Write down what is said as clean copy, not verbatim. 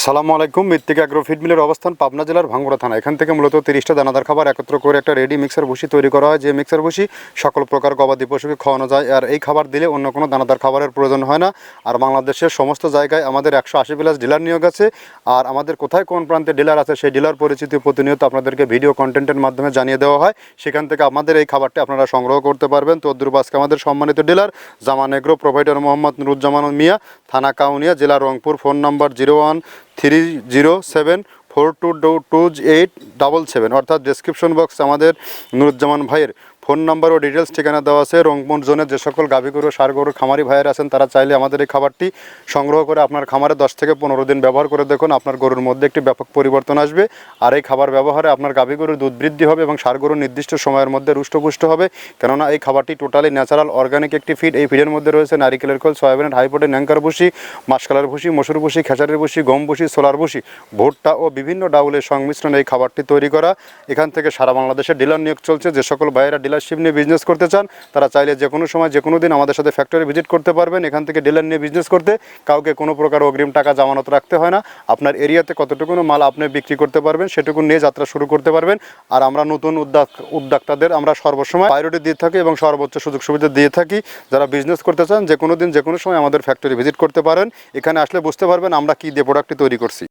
আসসালামু আলাইকুম। মৃত্তিকা অ্যাগ্রো ফিড মিলের অবস্থান পাবনা জেলার ভাঙ্গুড়া থানা। এখান থেকে মূলত 30টা দানাদার খাবার একত্র করে একটা রেডি মিক্সার ভুসি তৈরি করা হয়, যে মিক্সার ভুসি সকল প্রকার গবাদি পশুকে খাওয়ানো যায়। আর এই খাবার দিলে অন্য কোনো দানাদার খাবারের প্রয়োজন হয় না। আর বাংলাদেশের সমস্ত জায়গায় আমাদের 180+ ডিলার নিয়োগ আছে। আর আমাদের কোথায় কোন প্রান্তে ডিলার আছে সেই ডিলার পরিচিতি প্রতিনিয়ত আপনাদেরকে ভিডিও কন্টেন্টের মাধ্যমে জানিয়ে দেওয়া হয়। সেখান থেকে আমাদের এই খাবারটি আপনারা সংগ্রহ করতে পারবেন। তো আজকে আমাদের সম্মানিত ডিলার জামান এগ্রো, প্রোভাইডার মোহাম্মদ নুরুজ্জামান মিয়া, থানা কাউনিয়া, জেলা রংপুর। ফোন নাম্বার 013074222877, অর্থাৎ ডেসক্রিপশন বক্স আমাদের নুরুজ্জামান ভাইয়ের ফোন নাম্বার ও ডিটেলস ঠিকানা দেওয়া আছে। রংপুর জোনের যে সকল গাভী গরু ষাঁড় গরু খামারি ভাইয়ের আছেন তারা চাইলে আমাদের এই খাবারটি সংগ্রহ করে আপনার খামারে 10 থেকে 15 দিন ব্যবহার করে দেখুন, আপনার গরুর মধ্যে একটি ব্যাপক পরিবর্তন আসবে। আর এই খাবার ব্যবহারে আপনার গাভী গরুর দুধ বৃদ্ধি হবে এবং ষাঁড় গরুর নির্দিষ্ট সময়ের মধ্যে রুষ্টপুষ্ট হবে। কেননা এই খাবারটি টোটালি ন্যাচারাল অর্গানিক একটি ফিড। এই ফিডের মধ্যে রয়েছে নারিকেলের খোল, সয়াবিনের হাই প্রোটিন অ্যাঙ্কার ভুসি, মাসকালার ভুসি, মসুর ভুসি, খেসারির ভুসি, গম ভুসি, সোলার ভুসি, ভুট্টা ও বিভিন্ন ডাউলের সংমিশ্রণে এই খাবারটি তৈরি করা। এখান থেকে সারা বাংলাদেশে ডিলার নিয়োগ চলছে। যে সকল ভাইয়েরা ডিলারশিপ নিয়ে বিজনেস করতে চান তারা চাইলে যে কোনো সময় যে কোনো দিন আমাদের সাথে ফ্যাক্টরি ভিজিট করতে পারবেন। এখান থেকে ডিলার নিয়ে বিজনেস করতে কাউকে কোনো প্রকার অগ্রিম টাকা জামানত রাখতে হয় না। আপনার এরিয়াতে কতটুকু মাল আপনি বিক্রি করতে পারবেন সেটুকু নিয়ে যাত্রা শুরু করতে পারবেন। আর আমরা নতুন উদ্যোক্তাদের আমরা সর্বসময় প্রায়োরিটি দিয়ে থাকি এবং সর্বোচ্চ সুযোগ সুবিধা দিয়ে থাকি। যারা বিজনেস করতে চান যে কোনো দিন যে কোনো সময় আমাদের ফ্যাক্টরি ভিজিট করতে পারেন। এখানে আসলে বুঝতে পারবেন আমরা কী দিয়ে প্রোডাক্টটি তৈরি করছি।